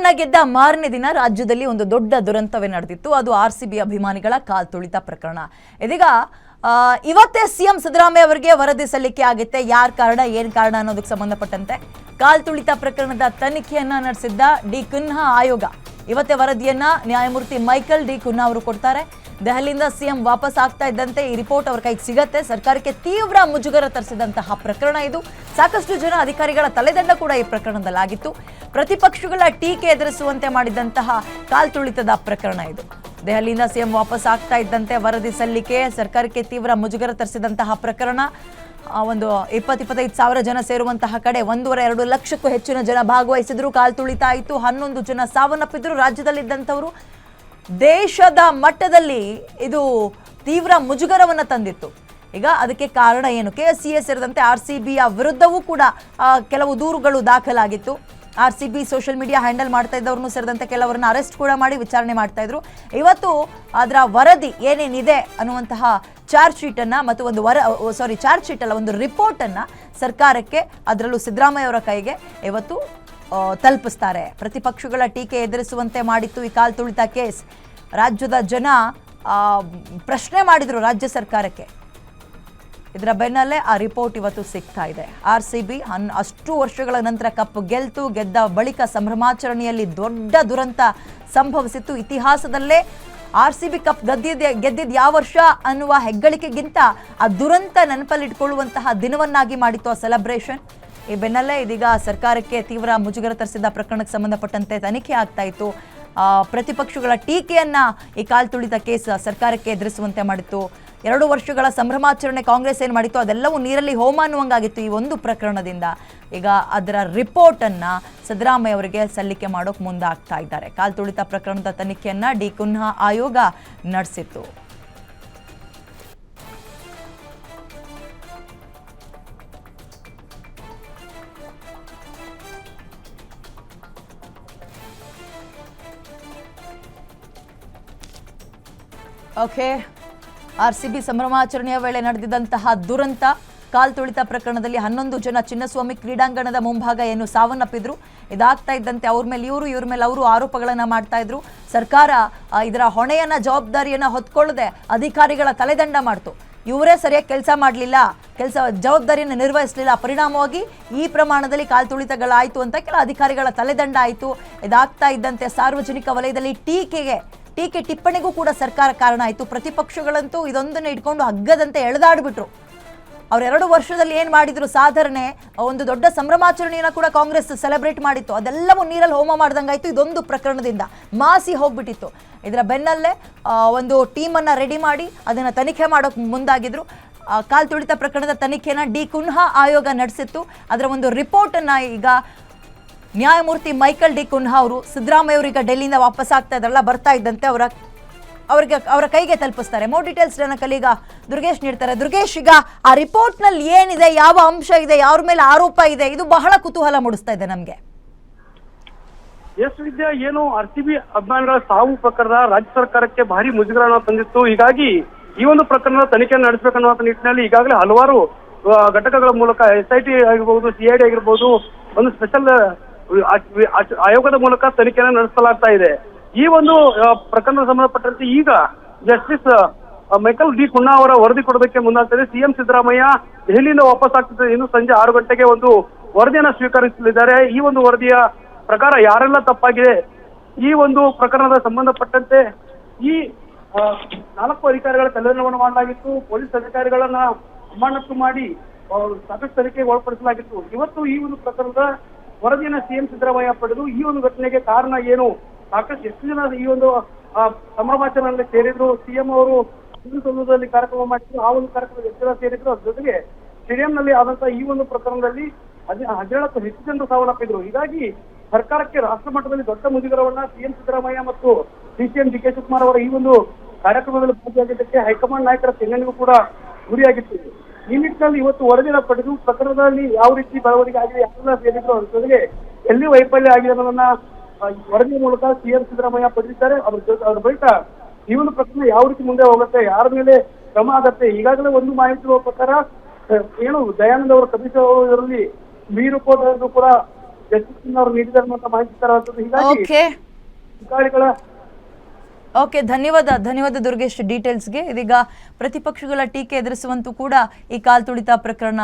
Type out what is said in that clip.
ಗೆಲುವನ್ನ ಗೆದ್ದ ಮಾರನೇ ದಿನ ರಾಜ್ಯದಲ್ಲಿ ಒಂದು ದೊಡ್ಡ ದುರಂತವೇ ನಡೆದಿತ್ತು. ಅದು ಆರ್ಸಿಬಿ ಅಭಿಮಾನಿಗಳ ಕಾಲ್ ತುಳಿತ ಪ್ರಕರಣ. ಇದೀಗ ಇವತ್ತೇ ಸಿಎಂ ಸಿದ್ದರಾಮಯ್ಯ ಅವರಿಗೆ ವರದಿ ಸಲ್ಲಿಕೆ ಆಗುತ್ತೆ. ಯಾರ ಕಾರಣ ಏನು ಕಾರಣ ಅನ್ನೋದಕ್ಕೆ ಸಂಬಂಧಪಟ್ಟಂತೆ ಕಾಲ್ ತುಳಿತ ಪ್ರಕರಣದ ತನಿಖೆಯನ್ನ ನಡೆಸಿದ್ದ ಡಿ ಕುನ್ಹಾ ಆಯೋಗ ಇವತ್ತೇ ವರದಿಯನ್ನ ನ್ಯಾಯಮೂರ್ತಿ ಮೈಕಲ್ ಡಿ ಕುನ್ಹಾ ಅವರು ಕೊಡ್ತಾರೆ. ದೆಹಲಿಯಿಂದ ಸಿಎಂ ವಾಪಸ್ ಆಗ್ತಾ ಇದ್ದಂತೆ ಈ ರಿಪೋರ್ಟ್ ಅವರ ಕೈಗೆ ಸಿಗತ್ತೆ. ಸರ್ಕಾರಕ್ಕೆ ತೀವ್ರ ಮುಜುಗರ ತರಿಸಿದಂತಹ ಪ್ರಕರಣ ಇದು. ಸಾಕಷ್ಟು ಜನ ಅಧಿಕಾರಿಗಳ ತಲೆದಂಡ ಕೂಡ ಈ ಪ್ರಕರಣದಲ್ಲಾಗಿತ್ತು. ಪ್ರತಿಪಕ್ಷಗಳ ಟೀಕೆ ಎದುರಿಸುವಂತೆ ಮಾಡಿದಂತಹ ಕಾಲ್ ತುಳಿತದ ಪ್ರಕರಣ ಇದು. ದೆಹಲಿಯಿಂದ ಸಿಎಂ ವಾಪಸ್ ಆಗ್ತಾ ಇದ್ದಂತೆ ವರದಿ ಸಲ್ಲಿಕೆ, ಸರ್ಕಾರಕ್ಕೆ ತೀವ್ರ ಮುಜುಗರ ತರಿಸಿದಂತಹ ಪ್ರಕರಣ. ಒಂದು 20-25 ಸಾವಿರ ಜನ ಸೇರುವಂತಹ ಕಡೆ 1.5-2 ಲಕ್ಷಕ್ಕೂ ಹೆಚ್ಚಿನ ಜನ ಭಾಗವಹಿಸಿದ್ರು. ಕಾಲ್ ತುಳಿತ ಆಯಿತು. 11 ಜನ ಸಾವನ್ನಪ್ಪಿದ್ರು. ರಾಜ್ಯದಲ್ಲಿದ್ದಂಥವರು ದೇಶದ ಮಟ್ಟದಲ್ಲಿ ಇದು ತೀವ್ರ ಮುಜುಗರವನ್ನು ತಂದಿತ್ತು. ಈಗ ಅದಕ್ಕೆ ಕಾರಣ ಏನು? KCA ಸೇರಿದಂತೆ RCBಯ ವಿರುದ್ಧವೂ ಕೂಡ ಕೆಲವು ದೂರುಗಳು ದಾಖಲಾಗಿತ್ತು. RCB ಸೋಷಿಯಲ್ ಮೀಡಿಯಾ ಹ್ಯಾಂಡಲ್ ಮಾಡ್ತಾ ಇದ್ದವ್ರನ್ನೂ ಸೇರಿದಂತೆ ಕೆಲವರನ್ನ ಅರೆಸ್ಟ್ ಕೂಡ ಮಾಡಿ ವಿಚಾರಣೆ ಮಾಡ್ತಾ ಇದ್ರು. ಇವತ್ತು ಅದರ ವರದಿ ಏನೇನಿದೆ ಅನ್ನುವಂತಹ ಚಾರ್ಜ್ ಶೀಟ್ ಅನ್ನ ಮತ್ತು ಒಂದು ರಿಪೋರ್ಟ್ ಅನ್ನ ಸರ್ಕಾರಕ್ಕೆ, ಅದರಲ್ಲೂ ಸಿದ್ದರಾಮಯ್ಯ ಅವರ ಕೈಗೆ ಇವತ್ತು ತಲುಪಿಸ್ತಾರೆ. ಪ್ರತಿಪಕ್ಷಗಳ ಟೀಕೆ ಎದುರಿಸುವಂತೆ ಮಾಡಿತ್ತು ಈ ಕಾಲ್ ತುಳಿತ ಕೇಸ್. ರಾಜ್ಯದ ಜನ ಪ್ರಶ್ನೆ ಮಾಡಿದ್ರು ರಾಜ್ಯ ಸರ್ಕಾರಕ್ಕೆ. ಇದರ ಬೆನ್ನಲ್ಲೇ ಆ ರಿಪೋರ್ಟ್ ಇವತ್ತು ಸಿಗ್ತಾ ಇದೆ. RCB ಅಷ್ಟು ವರ್ಷಗಳ ನಂತರ ಕಪ್ ಗೆದ್ದ ಬಳಿಕ ಸಂಭ್ರಮಾಚರಣೆಯಲ್ಲಿ ದೊಡ್ಡ ದುರಂತ ಸಂಭವಿಸಿತ್ತು. ಇತಿಹಾಸದಲ್ಲೇ RCB ಕಪ್ ಗೆದ್ದಿದ್ದು ಯಾವ ವರ್ಷ ಅನ್ನುವ ಹೆಗ್ಗಳಿಕೆಗಿಂತ ಆ ದುರಂತ ನೆನಪಲ್ಲಿಟ್ಕೊಳ್ಳುವಂತಹ ದಿನವನ್ನಾಗಿ ಮಾಡಿತ್ತು ಆ ಸೆಲೆಬ್ರೇಷನ್. ಈ ಬೆನ್ನಲ್ಲೇ ಇದೀಗ ಸರ್ಕಾರಕ್ಕೆ ತೀವ್ರ ಮುಜುಗರ ತರಿಸಿದ ಪ್ರಕರಣಕ್ಕೆ ಸಂಬಂಧಪಟ್ಟಂತೆ ತನಿಖೆ ಆಗ್ತಾ ಇತ್ತು. ಪ್ರತಿಪಕ್ಷಗಳ ಟೀಕೆಯನ್ನ ಈ ಕಾಲ್ ತುಳಿತ ಕೇಸ್ ಸರ್ಕಾರಕ್ಕೆ ಎದುರಿಸುವಂತೆ ಮಾಡಿತ್ತು. 2 ವರ್ಷಗಳ ಸಂಭ್ರಮಾಚರಣೆ ಕಾಂಗ್ರೆಸ್ ಏನು ಮಾಡಿತ್ತು ಅದೆಲ್ಲವೂ ನೀರಲ್ಲಿ ಹೋಮ ಅನ್ನುವಂಗಾಗಿತ್ತು ಈ ಒಂದು ಪ್ರಕರಣದಿಂದ. ಈಗ ಅದರ ರಿಪೋರ್ಟ್ ಅನ್ನ ಸಿದ್ದರಾಮಯ್ಯ ಅವರಿಗೆ ಸಲ್ಲಿಕೆ ಮಾಡೋಕೆ ಮುಂದಾಗ್ತಾ ಇದ್ದಾರೆ. ಕಾಲ್ ತುಳಿತ ಪ್ರಕರಣದ ತನಿಖೆಯನ್ನ ಡಿ ಕುನ್ಹಾ ಆಯೋಗ ನಡೆಸಿತ್ತು. ಓಕೆ, RCB ಸಂಭ್ರಮಾಚರಣೆಯ ವೇಳೆ ನಡೆದಿದ್ದಂತಹ ದುರಂತ ಕಾಲ್ ತುಳಿತ ಪ್ರಕರಣದಲ್ಲಿ 11 ಜನ ಚಿನ್ನಸ್ವಾಮಿ ಕ್ರೀಡಾಂಗಣದ ಮುಂಭಾಗ ಏನು ಸಾವನ್ನಪ್ಪಿದ್ರು. ಇದಾಗ್ತಾ ಇದ್ದಂತೆ ಅವ್ರ ಮೇಲೆ ಇವ್ರ ಮೇಲೆ ಅವರು ಆರೋಪಗಳನ್ನ ಮಾಡ್ತಾ ಇದ್ರು. ಸರ್ಕಾರ ಇದರ ಹೊಣೆಯನ್ನ, ಜವಾಬ್ದಾರಿಯನ್ನ ಹೊತ್ಕೊಳ್ಳದೆ ಅಧಿಕಾರಿಗಳ ತಲೆದಂಡ ಮಾಡ್ತು. ಇವರೇ ಸರಿಯಾಗಿ ಕೆಲಸ ಮಾಡಲಿಲ್ಲ, ಜವಾಬ್ದಾರಿಯನ್ನು ನಿರ್ವಹಿಸಲಿಲ್ಲ. ಪರಿಣಾಮವಾಗಿ ಈ ಪ್ರಮಾಣದಲ್ಲಿ ಕಾಲ್ ತುಳಿತಗಳಾಯಿತು ಅಂತ ಕೆಲ ಅಧಿಕಾರಿಗಳ ತಲೆದಂಡ ಆಯಿತು. ಇದಾಗ್ತಾ ಇದ್ದಂತೆ ಸಾರ್ವಜನಿಕ ವಲಯದಲ್ಲಿ ಟೀಕೆ ಟಿಪ್ಪಣಿಗೂ ಕೂಡ ಸರ್ಕಾರ ಕಾರಣ ಆಯಿತು. ಪ್ರತಿಪಕ್ಷಗಳಂತೂ ಇದೊಂದನ್ನು ಇಟ್ಕೊಂಡು ಹಗ್ಗದಂತೆ ಎಳೆದಾಡ್ಬಿಟ್ರು. ಅವ್ರು 2 ವರ್ಷದಲ್ಲಿ ಏನು ಮಾಡಿದ್ರು ಸಾಧಾರಣೆ ಒಂದು ದೊಡ್ಡ ಸಂಭ್ರಮಾಚರಣೆಯನ್ನು ಕೂಡ ಕಾಂಗ್ರೆಸ್ ಸೆಲೆಬ್ರೇಟ್ ಮಾಡಿತ್ತು. ಅದೆಲ್ಲವೂ ನೀರಲ್ಲಿ ಹೋಮ ಮಾಡ್ದಂಗಾಯ್ತು. ಇದೊಂದು ಪ್ರಕರಣದಿಂದ ಮಾಸಿ ಹೋಗ್ಬಿಟ್ಟಿತ್ತು. ಇದರ ಬೆನ್ನಲ್ಲೇ ಒಂದು ಟೀಮನ್ನು ರೆಡಿ ಮಾಡಿ ಅದನ್ನು ತನಿಖೆ ಮಾಡೋಕೆ ಮುಂದಾಗಿದ್ರು. ಕಾಲ್ ತುಳಿತ ಪ್ರಕರಣದ ತನಿಖೆನ ಡಿ ಕುನ್ಹಾ ಆಯೋಗ ನಡೆಸಿತ್ತು. ಅದರ ಒಂದು ರಿಪೋರ್ಟನ್ನು ಈಗ ನ್ಯಾಯಮೂರ್ತಿ ಮೈಕಲ್ ಡಿ ಕುನ್ಹಾ ಅವರು ಸಿದ್ದರಾಮಯ್ಯ ಅವರೀಗ ಡೆಲ್ಲಿಯಿಂದ ವಾಪಸ್ ಆಗ್ತಾ ಇದ್ದಾರಲ್ಲ, ಬರ್ತಾ ಇದ್ದಂತೆ ಅವರ ಕೈಗೆ ತಲುಪಿಸ್ತಾರೆ. ಮೋರ್ ಡೀಟೇಲ್ಸ್ ನನ್ನ ಕಲೀಗ ದುರ್ಗೇಶ್ ನೀಡ್ತಾರೆ. ದುರ್ಗೇಶ್, ಈಗ ಆ ರಿಪೋರ್ಟ್ ನಲ್ಲಿ ಏನಿದೆ, ಯಾವ ಅಂಶ ಇದೆ, ಯಾರ ಮೇಲೆ ಆರೋಪ ಇದೆ, ಇದು ಬಹಳ ಕುತೂಹಲ ಮೂಡಿಸ್ತಾ ಇದೆ ನಮ್ಗೆ. ಎಸ್ ವಿದ್ಯಾ, ಏನು RCB ಅಭಿಮಾನಿಗಳ ಸಾವು ಪ್ರಕರಣ ರಾಜ್ಯ ಸರ್ಕಾರಕ್ಕೆ ಭಾರಿ ಮುಜುಗರವನ್ನು ತಂದಿತ್ತು. ಹೀಗಾಗಿ ಈ ಒಂದು ಪ್ರಕರಣದ ತನಿಖೆಯನ್ನು ನಡೆಸಬೇಕನ್ನುವ ನಿಟ್ಟಿನಲ್ಲಿ ಈಗಾಗಲೇ ಹಲವಾರು ಘಟಕಗಳ ಮೂಲಕ SIT ಆಗಿರ್ಬೋದು, CID ಆಗಿರ್ಬೋದು, ಒಂದು ಸ್ಪೆಷಲ್ ಆಯೋಗದ ಮೂಲಕ ತನಿಖೆಯನ್ನು ನಡೆಸಲಾಗ್ತಾ ಇದೆ. ಈ ಒಂದು ಪ್ರಕರಣ ಸಂಬಂಧಪಟ್ಟಂತೆ ಈಗ ಜಸ್ಟಿಸ್ ಮೈಕಲ್ ಡಿ ಕುನ್ಹಾ ಅವರ ವರದಿ ಕೊಡೋದಕ್ಕೆ ಮುಂದಾಗ್ತದೆ. ಸಿಎಂ ಸಿದ್ದರಾಮಯ್ಯ ದೆಹಲಿಯಿಂದ ವಾಪಸ್ ಆಗ್ತಿದ್ದಾರೆ. ಇನ್ನು ಸಂಜೆ 6 ಗಂಟೆಗೆ ಒಂದು ವರದಿಯನ್ನು ಸ್ವೀಕರಿಸಲಿದ್ದಾರೆ. ಈ ಒಂದು ವರದಿಯ ಪ್ರಕಾರ ಯಾರೆಲ್ಲ ತಪ್ಪಾಗಿದೆ, ಈ ಒಂದು ಪ್ರಕರಣದ ಸಂಬಂಧಪಟ್ಟಂತೆ ಈ 4 ಅಧಿಕಾರಿಗಳ ತಲೆದಂಡವನ್ನು ಮಾಡಲಾಗಿತ್ತು. ಪೊಲೀಸ್ ಅಧಿಕಾರಿಗಳನ್ನ ಅಮಾನತು ಮಾಡಿ ಸಾಕಷ್ಟು ತನಿಖೆಗೆ ಒಳಪಡಿಸಲಾಗಿತ್ತು. ಇವತ್ತು ಈ ಒಂದು ಪ್ರಕರಣದ ವರದಿಯನ್ನು ಸಿಎಂ ಸಿದ್ದರಾಮಯ್ಯ ಪಡೆದು ಈ ಒಂದು ಘಟನೆಗೆ ಕಾರಣ ಏನು, ಸಾಕಷ್ಟು ಎಷ್ಟು ಜನ ಈ ಒಂದು ಸಂಭ್ರಮಾಚರಣೆಯಲ್ಲಿ ಸೇರಿದ್ರು, ಸಿಎಂ ಅವರು ವಿಧಾನಸೌಧದಲ್ಲಿ ಕಾರ್ಯಕ್ರಮ ಮಾಡಿದ್ರು, ಆ ಒಂದು ಕಾರ್ಯಕ್ರಮದಲ್ಲಿ ಎಷ್ಟು ಜನ ಸೇರಿದ್ರು, ಅದ್ರ ಜೊತೆಗೆ ಸ್ಟೇಡಿಯಂನಲ್ಲಿ ಆದಂತಹ ಈ ಒಂದು ಪ್ರಕರಣದಲ್ಲಿ 17ಕ್ಕೂ ಹೆಚ್ಚು ಜನರು ಸಾವನ್ನಪ್ಪಿದ್ರು. ಹೀಗಾಗಿ ಸರ್ಕಾರಕ್ಕೆ ರಾಷ್ಟ್ರ ಮಟ್ಟದಲ್ಲಿ ದೊಡ್ಡ ಮುಜುಗರವನ್ನ ಸಿಎಂ ಸಿದ್ದರಾಮಯ್ಯ ಮತ್ತು DCM DK ಶಿವಕುಮಾರ್ ಅವರ ಈ ಒಂದು ಕಾರ್ಯಕ್ರಮದಲ್ಲಿ ಭಾಗಿಯಾಗಿದ್ದಕ್ಕೆ ಹೈಕಮಾಂಡ್ ನಾಯಕರ ತೆಂಗಣಿಗೂ ಕೂಡ ಗುರಿಯಾಗಿತ್ತು. ಈ ನಿಟ್ಟಿನಲ್ಲಿ ಇವತ್ತು ವರದಿಯನ್ನು ಪಡೆದು ಪ್ರಕರಣದಲ್ಲಿ ಯಾವ ರೀತಿ ಬೆಳವಣಿಗೆ ಆಗಿದೆ, ಯಾರೆಲ್ಲ ಸೇರಿದ್ರು, ಅದ್ರ ಜೊತೆಗೆ ಎಲ್ಲಿ ವೈಫಲ್ಯ ಆಗಿದೆ ಅನ್ನೋದನ್ನ ವರದಿಯ ಮೂಲಕ ಸಿಎಂ ಸಿದ್ದರಾಮಯ್ಯ ಪಡೆದಿದ್ದಾರೆ. ಅದ್ರ ಬಳಿಕ ಈ ಒಂದು ಪ್ರಕರಣ ಯಾವ ರೀತಿ ಮುಂದೆ ಹೋಗುತ್ತೆ, ಯಾರ ಮೇಲೆ ಕ್ರಮ ಆಗತ್ತೆ. ಈಗಾಗಲೇ ಒಂದು ಮಾಹಿತಿ ಇರುವ ಪ್ರಕಾರ ಏನು ದಯಾನಂದ್ ಅವರ ಕಮಿಷನ್ ಇದರಲ್ಲಿ ಬಿ ರಿಪೋರ್ಟ್ ಕೂಡ ಜಗದೀಶ್ ಸಿಂಗ್ ಅವರು ನೀಡಿದಂತ ಮಾಹಿತಿ ತರಹದ್ದು. ಹೀಗಾಗಿ ಓಕೆ ಅಧಿಕಾರಿಗಳ ಓಕೆ, ಧನ್ಯವಾದ ದುರ್ಗೇಶ್ ಡೀಟೇಲ್ಸ್ಗೆ. ಇದೀಗ ಪ್ರತಿಪಕ್ಷಗಳ ಟೀಕೆ ಎದುರಿಸುವಂತೂ ಕೂಡ ಈ ಕಾಲ್ತುಳಿತ ಪ್ರಕರಣ